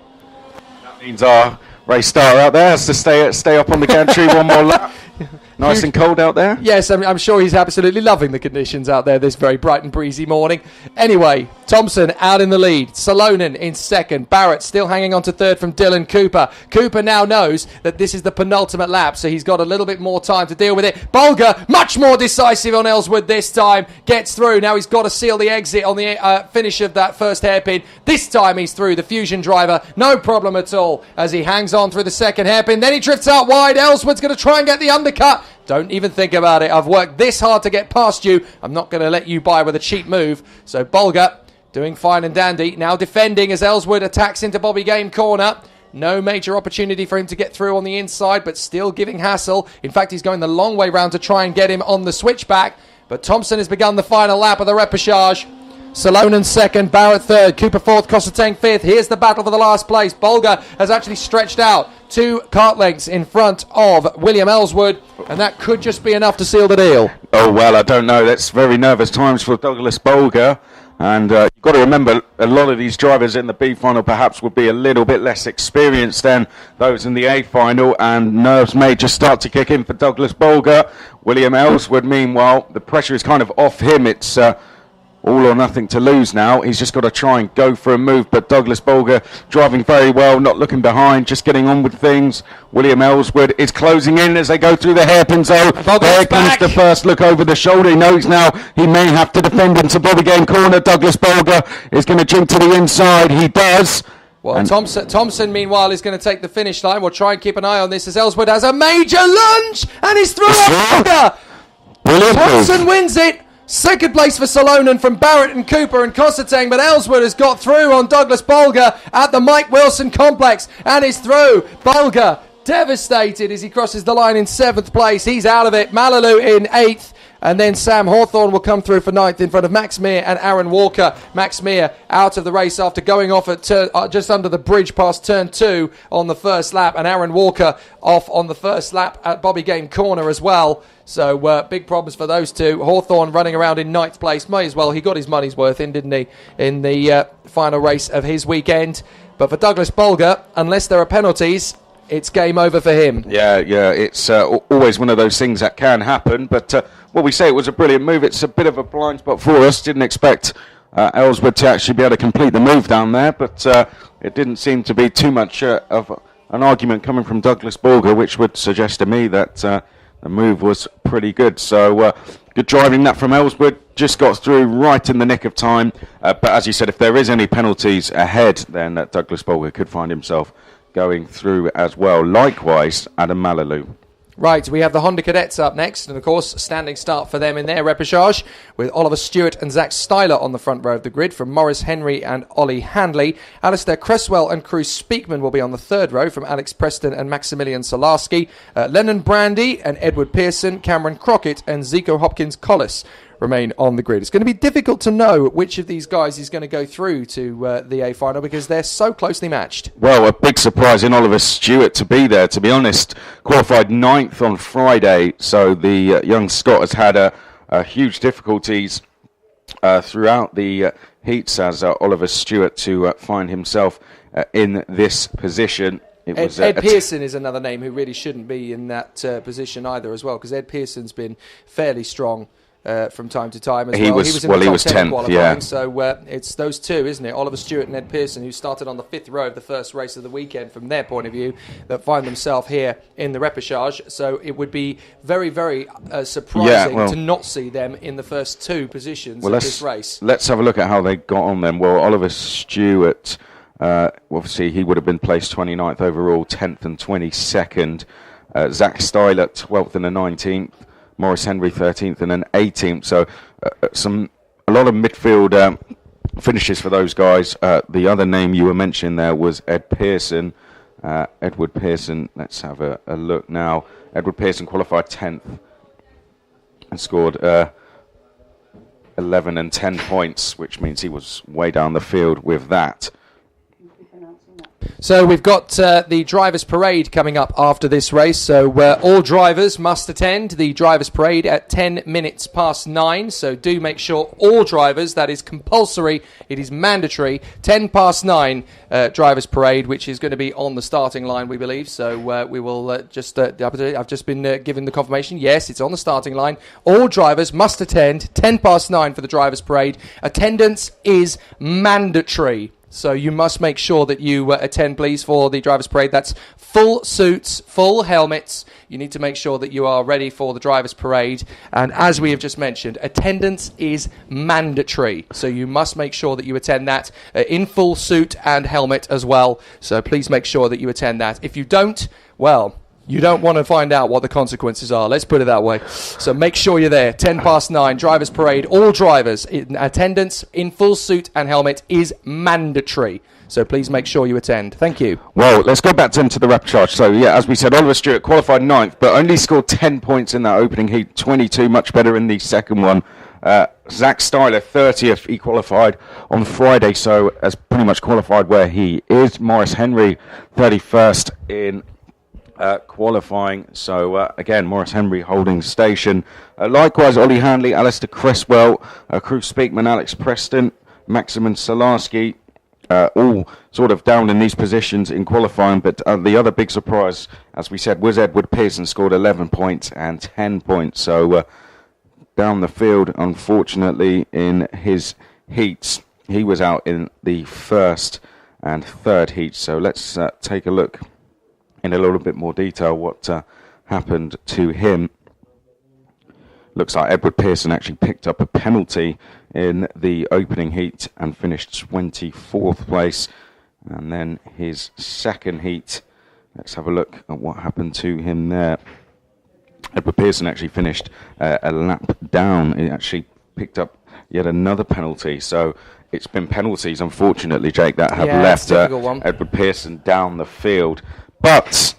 That means our race starter out there has to stay up on the gantry one more lap. Nice and cold out there? Yes, I'm sure he's absolutely loving the conditions out there this very bright and breezy morning. Anyway, Thompson out in the lead. Salonen in second. Barrett still hanging on to third from Dylan Cooper. Cooper now knows that this is the penultimate lap, so he's got a little bit more time to deal with it. Bolger, much more decisive on Ellswood this time. Gets through. Now he's got to seal the exit on the finish of that first hairpin. This time he's through. The Fusion driver, no problem at all, as he hangs on through the second hairpin. Then he drifts out wide. Ellswood's going to try and get the undercut. Don't even think about it. I've worked this hard to get past you. I'm not going to let you by with a cheap move. So Bolger doing fine and dandy. Now defending as Ellswood attacks into Bobby Game corner. No major opportunity for him to get through on the inside, but still giving hassle. In fact, he's going the long way round to try and get him on the switchback. But Thompson has begun the final lap of the repechage. Salonen second, Barrett third, Cooper fourth, Kosseteng fifth. Here's the battle for the last place. Bolger has actually stretched out 2 kart lengths in front of William Ellswood, and that could just be enough to seal the deal. Oh, well, I don't know. That's very nervous times for Douglas Bolger. And you've got to remember, a lot of these drivers in the B final perhaps would be a little bit less experienced than those in the A final, and nerves may just start to kick in for Douglas Bolger. William Ellswood, meanwhile, the pressure is kind of off him. It's all or nothing to lose now. He's just got to try and go for a move, but Douglas Bolger driving very well, not looking behind, just getting on with things. William Ellswood is closing in as they go through the hairpins. There comes the first look over the shoulder. He knows now he may have to defend into Bobby Game corner. Douglas Bolger is going to jump to the inside. He does. Well, Thompson, meanwhile, is going to take the finish line. We'll try and keep an eye on this as Ellswood has a major lunge, and he's through Bolger. Thompson wins it. Second place for Salonen from Barrett and Cooper and Kosseteng, but Ellswood has got through on Douglas Bolger at the Mike Wilson complex and is through. Bolger devastated as he crosses the line in 7th place. He's out of it. Malaloo in 8th. And then Sam Hawthorne will come through for 9th in front of Max Meir and Aaron Walker. Max Meir out of the race after going off at just under the bridge past turn 2 on the first lap. And Aaron Walker off on the first lap at Bobby Game corner as well. So big problems for those two. Hawthorne running around in 9th place. May as well. He got his money's worth in, didn't he, in the final race of his weekend. But for Douglas Bolger, unless there are penalties, it's game over for him. Yeah, it's always one of those things that can happen. But we say it was a brilliant move. It's a bit of a blind spot for us. Didn't expect Ellswood to actually be able to complete the move down there. But it didn't seem to be too much of an argument coming from Douglas Bolger, which would suggest to me that the move was pretty good. So good driving that from Ellswood. Just got through right in the nick of time. But as you said, if there is any penalties ahead, then Douglas Bolger could find himself going through as well. Likewise, Adam Malaloo. Right, we have the Honda Cadets up next, and of course, standing start for them in their repechage, with Oliver Stewart and Zach Styler on the front row of the grid from Morris Henry and Ollie Handley. Alistair Cresswell and Cruz Speakman will be on the third row from Alex Preston and Maximilian Solarski. Lennon Brandy and Edward Pearson, Cameron Crockett and Zico Hopkins-Collis remain on the grid. It's going to be difficult to know which of these guys is going to go through to the A final because they're so closely matched. Well, a big surprise in Oliver Stewart to be there, to be honest. Qualified 9th on Friday, so the young Scot has had huge difficulties throughout the heats as Oliver Stewart to find himself in this position. Ed Pearson is another name who really shouldn't be in that position either as well, because Ed Pearson's been fairly strong from time to time as well. He was in the top 10 qualifying, yeah. So it's those two, isn't it? Oliver Stewart and Ed Pearson, who started on the 5th row of the first race of the weekend from their point of view, that find themselves here in the repechage. So it would be very, very surprising to not see them in the first 2 positions of this race. Let's have a look at how they got on then. Well, Oliver Stewart, obviously he would have been placed 29th overall, 10th and 22nd. Zach Styler 12th and a 19th, Maurice Henry 13th and an 18th. So a lot of midfield finishes for those guys. The other name you were mentioning there was Edward Pearson. Let's have a look now. Edward Pearson qualified 10th and scored 11 and 10 points, which means he was way down the field with that. So we've got the drivers' parade coming up after this race. So all drivers must attend the drivers' parade at 10 minutes past 9. So do make sure all drivers, that is compulsory, it is mandatory, 10 past 9 drivers' parade, which is going to be on the starting line, we believe. So we will I've just been given the confirmation. Yes, it's on the starting line. All drivers must attend 10 past 9 for the drivers' parade. Attendance is mandatory. So you must make sure that you attend, please, for the drivers' parade. That's full suits, full helmets. You need to make sure that you are ready for the drivers' parade. And as we have just mentioned, attendance is mandatory. So you must make sure that you attend that in full suit and helmet as well. So please make sure that you attend that. If you don't, well, you don't want to find out what the consequences are. Let's put it that way. So make sure you're there. 10 past 9, drivers' parade. All drivers in attendance in full suit and helmet is mandatory. So please make sure you attend. Thank you. Well, let's go back to the repechage. So, yeah, as we said, Oliver Stewart qualified 9th, but only scored 10 points in that opening heat, 22, much better in the second one. Zach Styler, 30th, he qualified on Friday, so has pretty much qualified where he is. Maurice Henry, 31st in qualifying. So, again, Maurice Henry holding station. Likewise, Ollie Handley, Alistair Cresswell, Cruz Speakman, Alex Preston, Maximin Solarski, all sort of down in these positions in qualifying. But the other big surprise, as we said, was Edward Pearson, scored 11 points and 10 points. So, down the field, unfortunately, in his heats, he was out in the first and third heats. So, let's take a look in a little bit more detail what happened to him. Looks like Edward Pearson actually picked up a penalty in the opening heat and finished 24th place. And then his second heat, let's have a look at what happened to him there. Edward Pearson actually finished a lap down. He actually picked up yet another penalty. So it's been penalties, unfortunately, Jake, that have left Edward Pearson down the field. But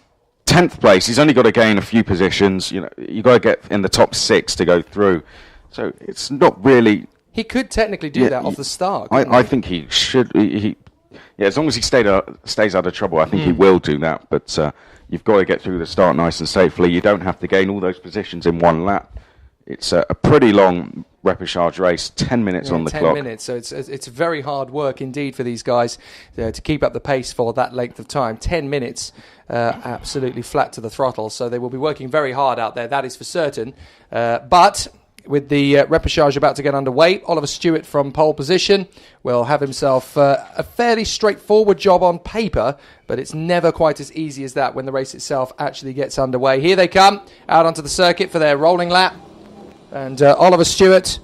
10th place, he's only got to gain a few positions. You know, you got to get in the top 6 to go through. So it's not really. He could technically do that off the start. I think he should. As long as he stays out of trouble, I think he will do that. But you've got to get through the start nice and safely. You don't have to gain all those positions in one lap. It's a pretty long repechage race, 10 minutes on the clock. 10 minutes, so it's very hard work indeed for these guys to keep up the pace for that length of time. 10 minutes, absolutely flat to the throttle, so they will be working very hard out there, that is for certain. But with the repechage about to get underway, Oliver Stewart from pole position will have himself a fairly straightforward job on paper, but it's never quite as easy as that when the race itself actually gets underway. Here they come, out onto the circuit for their rolling lap. And Oliver Stewart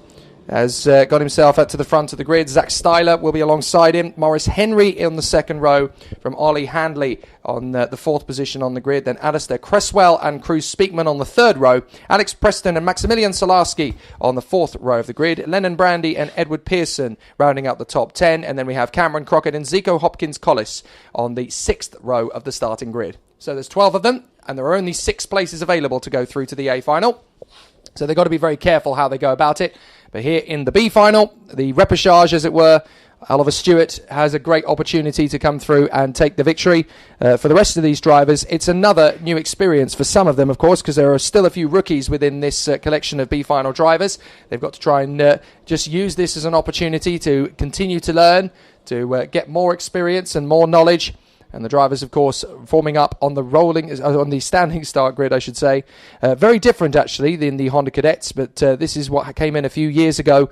has got himself up to the front of the grid. Zach Styler will be alongside him. Maurice Henry in the second row from Ollie Handley on the fourth position on the grid. Then Alistair Cresswell and Cruz Speakman on the third row. Alex Preston and Maximilian Solarski on the fourth row of the grid. Lennon Brandy and Edward Pearson rounding out the top 10. And then we have Cameron Crockett and Zico Hopkins-Collis on the sixth row of the starting grid. So there's 12 of them, and there are only 6 places available to go through to the A final. So they've got to be very careful how they go about it. But here in the B final, the repechage, as it were, Oliver Stewart has a great opportunity to come through and take the victory. For the rest of these drivers, it's another new experience for some of them, of course, because there are still a few rookies within this collection of B final drivers. They've got to try and just use this as an opportunity to continue to learn, to get more experience and more knowledge. And the drivers, of course, forming up on the standing start grid, I should say. Very different, actually, than the Honda Cadets, but this is what came in a few years ago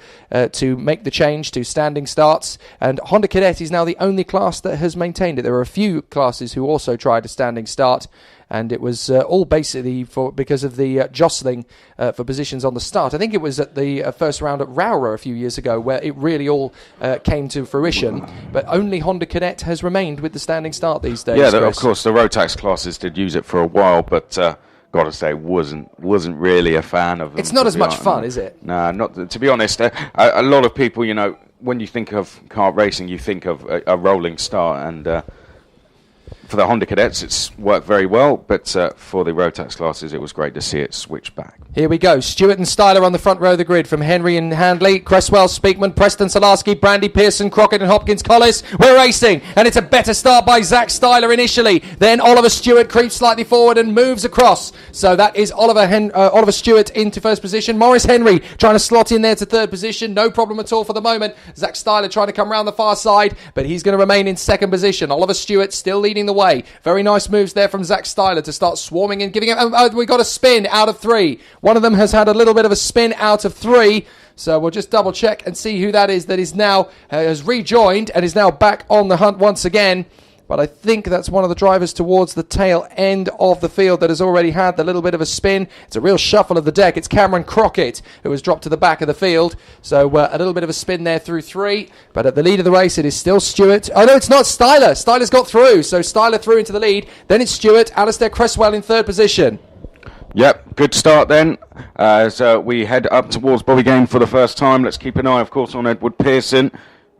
to make the change to standing starts. And Honda Cadet is now the only class that has maintained it. There are a few classes who also tried a standing start, and it was all basically because of the jostling for positions on the start. I think it was at the first round at Rowra a few years ago where it really all came to fruition, but only Honda Cadet has remained with the standing start these days. Yeah, of course, the Rotax classes did use it for a while, but gotta say, wasn't really a fan of them. It's not as much fun, is it? No, not to be honest. A lot of people, when you think of kart racing, you think of a rolling start, and for the Honda Cadets, it's worked very well, but for the Rotax classes, it was great to see it switch back. Here we go. Stewart and Styler on the front row of the grid from Henry and Handley, Cresswell, Speakman, Preston, Salarski, Brandy, Pearson, Crockett and Hopkins, Collis. We're racing, and it's a better start by Zach Styler initially. Then Oliver Stewart creeps slightly forward and moves across. So that is Oliver Stewart into first position. Morris Henry trying to slot in there to third position. No problem at all for the moment. Zach Styler trying to come around the far side, but he's going to remain in second position. Oliver Stewart still leading the way. Very nice moves there from Zach Styler to start swarming and giving it. We got a spin out of 3. One of them has had a little bit of a spin out of 3. So we'll just double check and see who that is now has rejoined and is now back on the hunt once again. But I think that's one of the drivers towards the tail end of the field that has already had the little bit of a spin. It's a real shuffle of the deck. It's Cameron Crockett who has dropped to the back of the field. So a little bit of a spin there through 3. But at the lead of the race, it is still Stewart. Oh, no, it's not Styler. Styler's got through. So Styler through into the lead. Then it's Stewart. Alistair Cresswell in third position. Yep, good start then. As we head up towards Bobby Game for the first time. Let's keep an eye, of course, on Edward Pearson.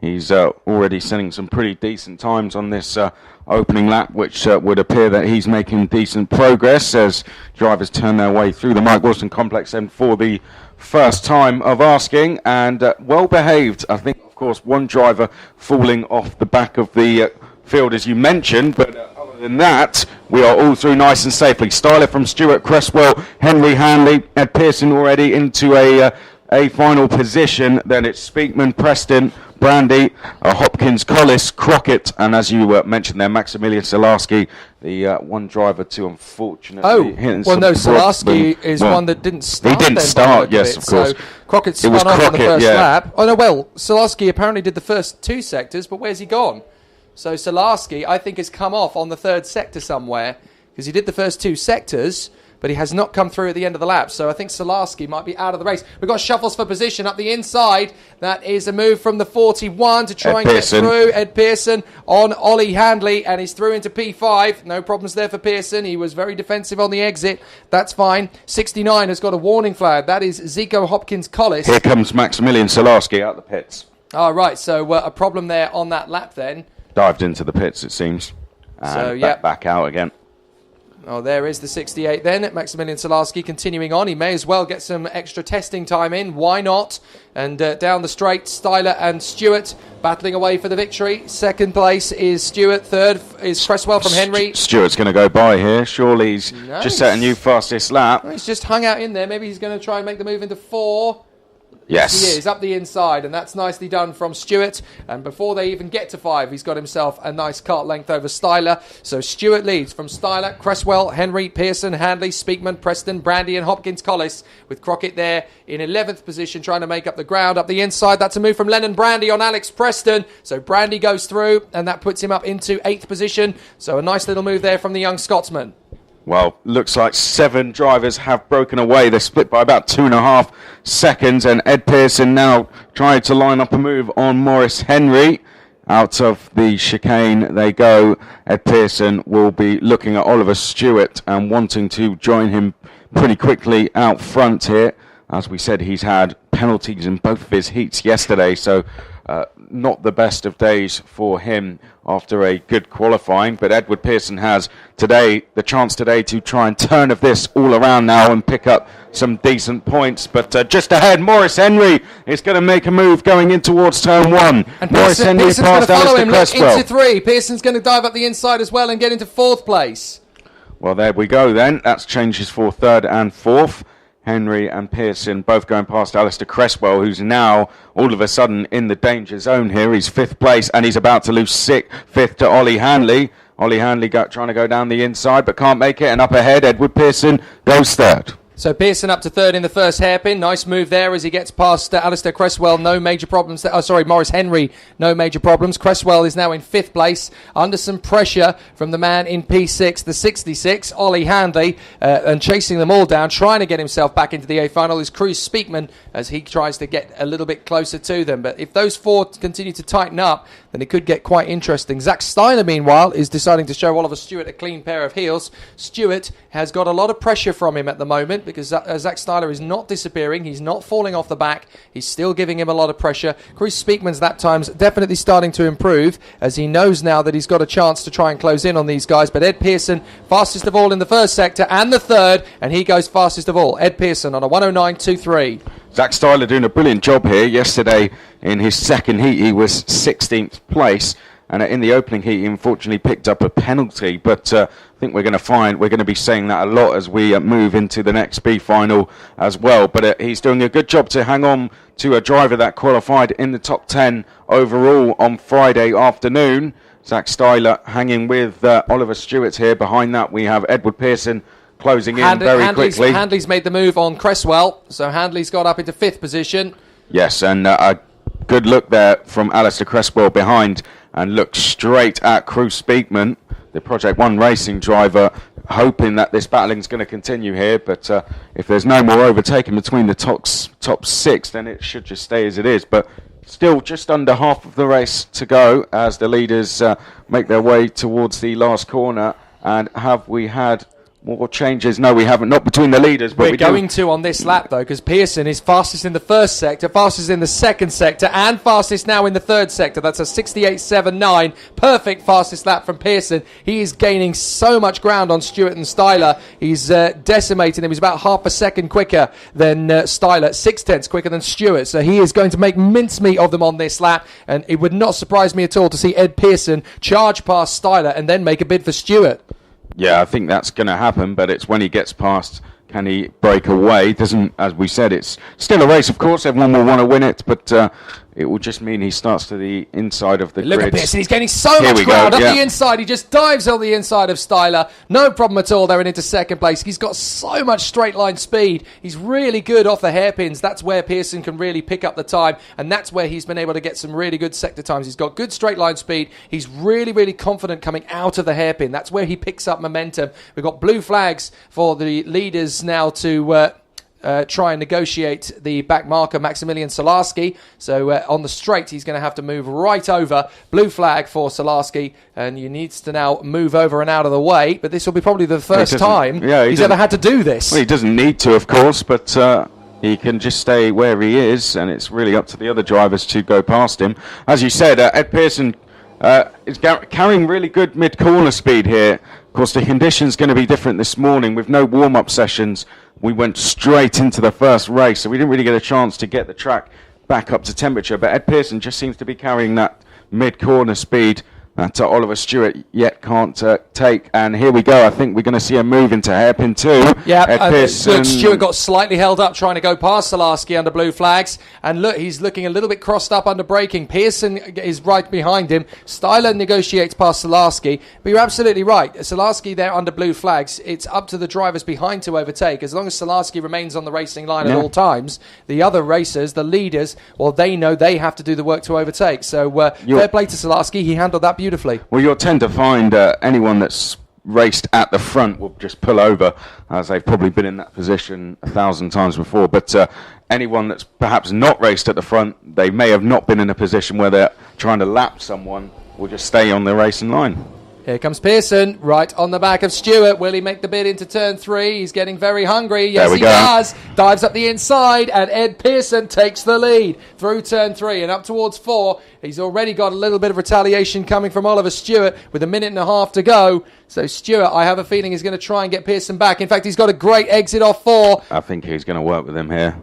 He's already setting some pretty decent times on this opening lap, which would appear that he's making decent progress as drivers turn their way through the Mike Wilson complex and for the first time of asking. And well behaved, I think, of course, one driver falling off the back of the field, as you mentioned, but other than that, we are all through nice and safely. Styler from Stewart, Cresswell, Henry, Hanley, Ed Pearson already into a final position. Then it's Speakman, Preston, Brandy, Hopkins, Collis, Crockett, and as you mentioned there, Maximilian Salarski, the one driver to unfortunately Salarski is one that didn't start. He didn't start, yes, of course. So Crockett spun off on the first lap. Oh, no, well, Salarski apparently did the first 2 sectors, but where's he gone? So Salarski, I think, has come off on the third sector somewhere, because he did the first 2 sectors, but he has not come through at the end of the lap. So I think Salarski might be out of the race. We've got shuffles for position up the inside. That is a move from the 41 to try and get through. Ed Pearson on Ollie Handley, and he's through into P5. No problems there for Pearson. He was very defensive on the exit. That's fine. 69 has got a warning flag. That is Zico Hopkins Collis. Here comes Maximilian Salarski out the pits. All right, so a problem there on that lap then. Dived into the pits, it seems. And back out again. Oh, there is the 68 then. Maximilian Salarski continuing on. He may as well get some extra testing time in. Why not? And down the straight, Styler and Stewart battling away for the victory. Second place is Stewart. Third is Cresswell from Henry. Stewart's going to go by here. Surely he's just set a new fastest lap. Well, he's just hung out in there. Maybe he's going to try and make the move into 4. Yes. He is, up the inside, and that's nicely done from Stewart. And before they even get to 5, he's got himself a nice kart length over Styler. So Stewart leads from Styler, Cresswell, Henry, Pearson, Handley, Speakman, Preston, Brandy and Hopkins Collis, with Crockett there in 11th position trying to make up the ground. Up the inside, that's a move from Lennon Brandy on Alex Preston. So Brandy goes through, and that puts him up into 8th position. So a nice little move there from the young Scotsman. Well, looks like 7 drivers have broken away. They're split by about 2.5 seconds. And Ed Pearson now trying to line up a move on Morris Henry. Out of the chicane they go. Ed Pearson will be looking at Oliver Stewart and wanting to join him pretty quickly out front here. As we said, he's had penalties in both of his heats yesterday, so not the best of days for him after a good qualifying. But Edward Pearson has the chance today to try and turn of this all around now and pick up some decent points. But just ahead, Morris Henry is going to make a move going in towards turn 1. And Morris Henry Pearson's going to follow him Cresswell. into 3. Pearson's going to dive up the inside as well and get into 4th place. Well, there we go then. That's changes for 3rd and 4th. Henry and Pearson both going past Alistair Cresswell, who's now all of a sudden in the danger zone here. He's 5th place and he's about to lose 5th to Ollie Handley. Ollie Handley trying to go down the inside but can't make it. And up ahead, Edward Pearson goes 3rd. So Pearson up to third in the first hairpin. Nice move there as he gets past Alistair Cresswell. No major problems. Maurice Henry. No major problems. Cresswell is now in 5th place under some pressure from the man in P6, the 66, Ollie Handley, and chasing them all down, trying to get himself back into the A final is Cruz Speakman as he tries to get a little bit closer to them. But if those 4 continue to tighten up, then it could get quite interesting. Zach Styler, meanwhile, is deciding to show Oliver Stewart a clean pair of heels. Stewart has got a lot of pressure from him at the moment because Zach Styler is not disappearing. He's not falling off the back. He's still giving him a lot of pressure. Cruz Speakman's lap time's definitely starting to improve as he knows now that he's got a chance to try and close in on these guys. But Ed Pearson, fastest of all in the first sector and the third, and he goes fastest of all. Ed Pearson on a 109.23. Zach Styler doing a brilliant job here. Yesterday in his second heat he was 16th place, and in the opening heat he unfortunately picked up a penalty, but I think we're going to be saying that a lot as we move into the next B final as well. But he's doing a good job to hang on to a driver that qualified in the top 10 overall on Friday afternoon. Zach Styler hanging with Oliver Stewart here. Behind that we have Edward Pearson closing in very quickly. Handley's made the move on Cresswell, so Handley's got up into 5th position. Yes, and a good look there from Alistair Cresswell behind, and looks straight at Cruz Speakman, the Project 1 racing driver, hoping that this battling's going to continue here. But if there's no more overtaking between the top 6, then it should just stay as it is. But still just under half of the race to go as the leaders make their way towards the last corner. And have we had more changes? No, we haven't. Not between the leaders. But we're going to on this lap, though, because Pearson is fastest in the first sector, fastest in the second sector, and fastest now in the third sector. That's a 68.79. Perfect fastest lap from Pearson. He is gaining so much ground on Stewart and Styler. He's decimating him. He's about half a second quicker than Styler, 0.6 quicker than Stewart. So he is going to make mincemeat of them on this lap, and it would not surprise me at all to see Ed Pearson charge past Styler and then make a bid for Stewart. Yeah, I think that's going to happen, but it's when he gets past, can he break away? Doesn't, as we said, it's still a race, of course. Everyone will want to win it, but it will just mean he starts to the inside of the grid. Look at Pearson, he's gaining so much ground up the inside. He just dives on the inside of Styler. No problem at all there and into second place. He's got so much straight line speed. He's really good off the hairpins. That's where Pearson can really pick up the time, and that's where he's been able to get some really good sector times. He's got good straight line speed. He's really, really confident coming out of the hairpin. That's where he picks up momentum. We've got blue flags for the leaders now to try and negotiate the back marker, Maximilian Solarski. So on the straight, he's going to have to move right over. Blue flag for Solarski, and he needs to now move over and out of the way. But this will be probably the first time he's ever had to do this. Well, he doesn't need to, of course, but he can just stay where he is, and it's really up to the other drivers to go past him. As you said, Ed Pearson is carrying really good mid-corner speed here. Of course, the conditions going to be different this morning with no warm-up sessions. We went straight into the first race, so we didn't really get a chance to get the track back up to temperature. But Ed Pearson just seems to be carrying that mid-corner speed that Oliver Stewart yet can't take. And here we go. I think we're going to see a move into hairpin 2. Yeah, Ed Pearson. Look, Stewart got slightly held up trying to go past Solarski under blue flags. And look, he's looking a little bit crossed up under braking. Pearson is right behind him. Styler negotiates past Solarski. But you're absolutely right. Solarski there under blue flags. It's up to the drivers behind to overtake. As long as Solarski remains on the racing line at all times, the other racers, the leaders, well, they know they have to do the work to overtake. So fair play to Solarski. He handled that beautifully. Well, you'll tend to find anyone that's raced at the front will just pull over, as they've probably been in that position 1,000 times before. But anyone that's perhaps not raced at the front, they may have not been in a position where they're trying to lap someone, will just stay on the racing line. Here comes Pearson, right on the back of Stewart. Will he make the bid into turn 3? He's getting very hungry. Yes, he does. Dives up the inside, and Ed Pearson takes the lead through turn 3 and up towards 4. He's already got a little bit of retaliation coming from Oliver Stewart with a minute and a half to go. So Stewart, I have a feeling, is going to try and get Pearson back. In fact, he's got a great exit off 4. I think he's going to work with him here.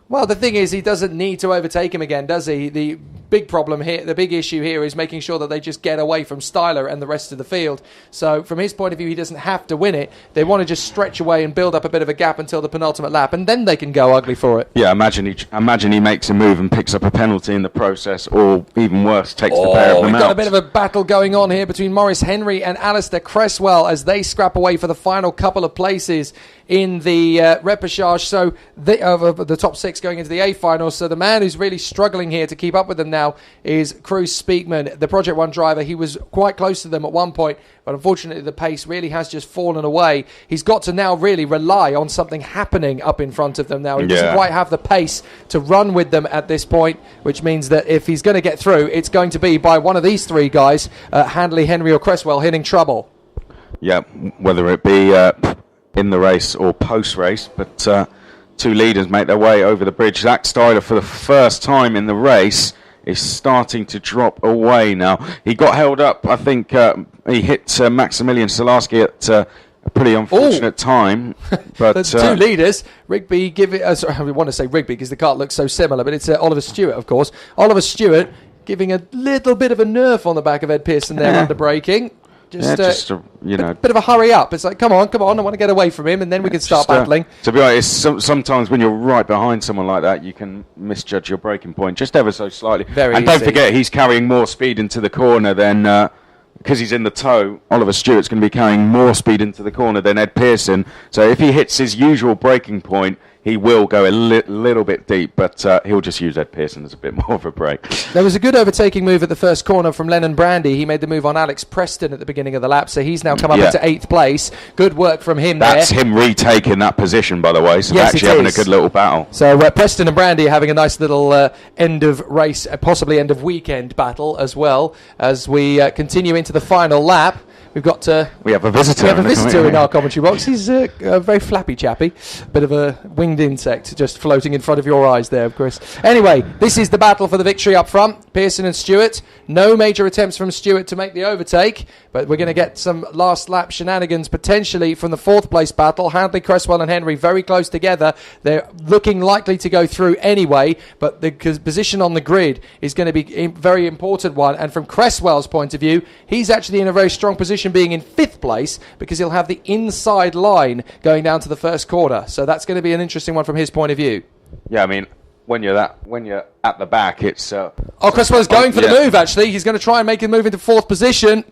Well, the thing is, he doesn't need to overtake him again, does he? big problem here, the big issue here is making sure that they just get away from Styler and the rest of the field. So from his point of view, he doesn't have to win it. They want to just stretch away and build up a bit of a gap until the penultimate lap, and then they can go ugly for it. Yeah, imagine he makes a move and picks up a penalty in the process, or even worse, takes the pair of them out. We've got a bit of a battle going on here between Maurice Henry and Alistair Cresswell as they scrap away for the final couple of places in the repechage. So the top 6 going into the A final. So the man who's really struggling here to keep up with them now is Cruz Speakman, the Project 1 driver. He was quite close to them at one point, but unfortunately the pace really has just fallen away. He's got to now really rely on something happening up in front of them now. He doesn't quite have the pace to run with them at this point, which means that if he's going to get through, it's going to be by one of these 3 guys, Handley, Henry or Cresswell, hitting trouble. Yeah, whether it be in the race or post-race, but 2 leaders make their way over the bridge. Zach Styler, for the first time in the race, is starting to drop away now. He got held up, I think he hit Maximilian Salarski at a pretty unfortunate time. But the 2 leaders, Rigby I want to say Rigby because the car looks so similar, but it's Oliver Stewart, of course. Oliver Stewart giving a little bit of a nerf on the back of Ed Pearson there under braking. Just a bit of a hurry up. It's like, come on, I want to get away from him, and then we can start battling. To be honest, sometimes when you're right behind someone like that, you can misjudge your braking point just ever so slightly. And don't forget, he's carrying more speed into the corner than, because he's in the tow, Oliver Stewart's going to be carrying more speed into the corner than Ed Pearson. So if he hits his usual braking point, he will go a little bit deep, but he'll just use Ed Pearson as a bit more of a brake. There was a good overtaking move at the first corner from Lennon Brandy. He made the move on Alex Preston at the beginning of the lap, so he's now come up into 8th place. Good work from him there. That's him retaking that position, by the way, so yes, they're actually having a good little battle. So Preston and Brandy are having a nice little end of race, possibly end of weekend battle as well, as we continue into the final lap. We have a visitor. In our commentary box. He's a very flappy chappy. Bit of a winged insect just floating in front of your eyes there, Chris. Anyway, this is the battle for the victory up front. Pearson and Stewart. No major attempts from Stewart to make the overtake, but we're going to get some last lap shenanigans potentially from the 4th place battle. Handley, Cresswell and Henry very close together. They're looking likely to go through anyway, but the position on the grid is going to be a very important one. And from Cresswell's point of view, he's actually in a very strong position, being in 5th place, because he'll have the inside line going down to the first corner. So that's going to be an interesting one from his point of view. Yeah, I mean, when you're at the back, it's Cresswell's going for the move. Actually, he's going to try and make a move into 4th position.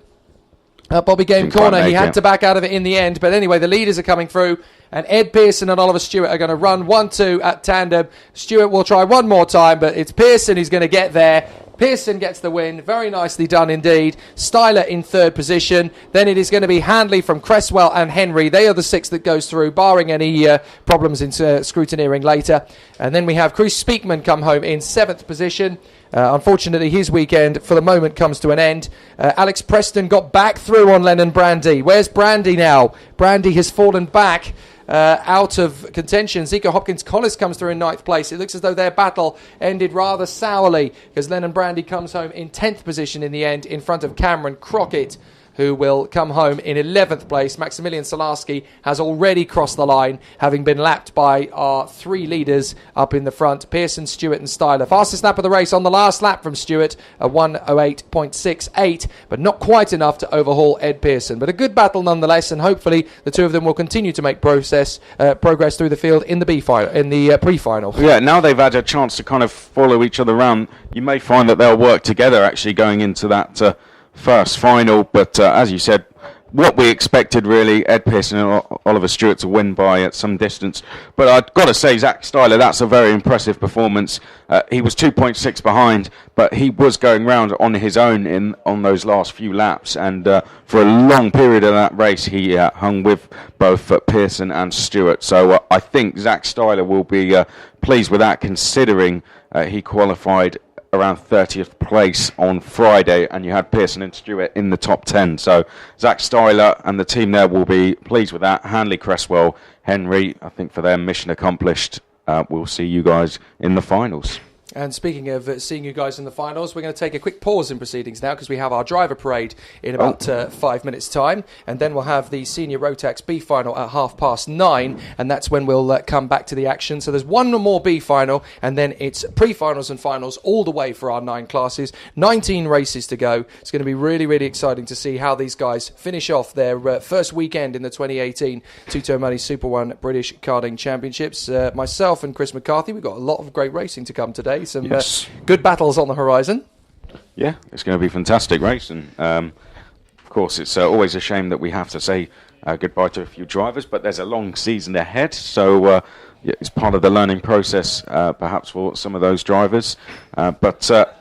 Bobby Game corner. He had to back out of it in the end, but anyway, the leaders are coming through, and Ed Pearson and Oliver Stewart are going to run 1-2 at tandem. Stewart will try one more time, but it's Pearson who's going to get there. Pearson gets the win. Very nicely done indeed. Styler in 3rd position. Then it is going to be Handley from Cresswell and Henry. They are the 6 that goes through, barring any problems in scrutineering later. And then we have Cruz Speakman come home in 7th position. Unfortunately, his weekend for the moment comes to an end. Alex Preston got back through on Lennon Brandy. Where's Brandy now? Brandy has fallen back out of contention. Zika Hopkins-Collis comes through in 9th place. It looks as though their battle ended rather sourly, because Lennon Brandy comes home in 10th position in the end, in front of Cameron Crockett, who will come home in 11th place. Maximilian Salarski has already crossed the line, having been lapped by our 3 leaders up in the front, Pearson, Stewart and Styler. Fastest lap of the race on the last lap from Stewart, a 1:08.68, but not quite enough to overhaul Ed Pearson. But a good battle nonetheless, and hopefully the 2 of them will continue to make progress through the field in the pre-final. Yeah, now they've had a chance to kind of follow each other around. You may find that they'll work together actually going into that first final, but as you said, what we expected really, Ed Pearson and Oliver Stewart to win by at some distance. But I've got to say, Zach Styler, that's a very impressive performance. He was 2.6 behind, but he was going round on his own on those last few laps, and for a long period of that race he hung with both Pearson and Stewart. So I think Zach Styler will be pleased with that, considering he qualified around 30th place on Friday, and you had Pearson and Stewart in the top 10. So Zach Styler and the team there will be pleased with that. Handley, Cresswell, Henry, I think for them, mission accomplished. We'll see you guys in the finals. And speaking of seeing you guys in the finals, we're going to take a quick pause in proceedings now because we have our driver parade in about 5 minutes' time. And then we'll have the senior Rotax B final at 9:30. And that's when we'll come back to the action. So there's one more B final, and then it's pre-finals and finals all the way for our 9 classes. 19 races to go. It's going to be really, really exciting to see how these guys finish off their first weekend in the 2018 Two-Tone Money Super 1 British Karting Championships. Myself and Chris McCarthy, we've got a lot of great racing to come today. Some good battles on the horizon. Yeah, it's going to be fantastic racing. Of course, it's always a shame that we have to say goodbye to a few drivers, but there's a long season ahead, so it's part of the learning process, perhaps for some of those drivers. But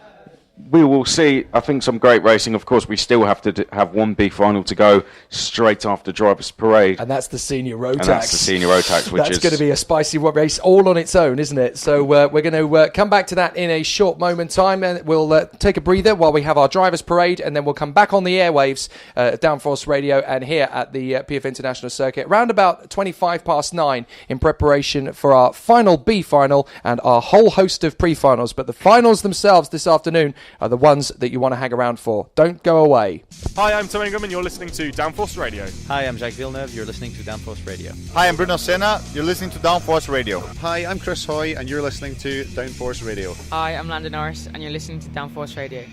we will see, I think, some great racing. Of course, we still have to have one B final to go straight after Drivers' Parade. And that's the Senior Rotax. And that's the Senior Rotax, which that's going to be a spicy race all on its own, isn't it? So we're going to come back to that in a short moment time, and we'll take a breather while we have our Drivers' Parade, and then we'll come back on the airwaves, Downforce Radio, and here at the PF International Circuit, around about 9:25 in preparation for our final B final and our whole host of pre-finals. But the finals themselves this afternoon are the ones that you want to hang around for. Don't go away. Hi, I'm Tom Ingram and you're listening to Downforce Radio. Hi, I'm Jacques Villeneuve, you're listening to Downforce Radio. Hi, I'm Bruno Senna, you're listening to Downforce Radio. Hi, I'm Chris Hoy and you're listening to Downforce Radio. Hi, I'm Landon Norris and you're listening to Downforce Radio.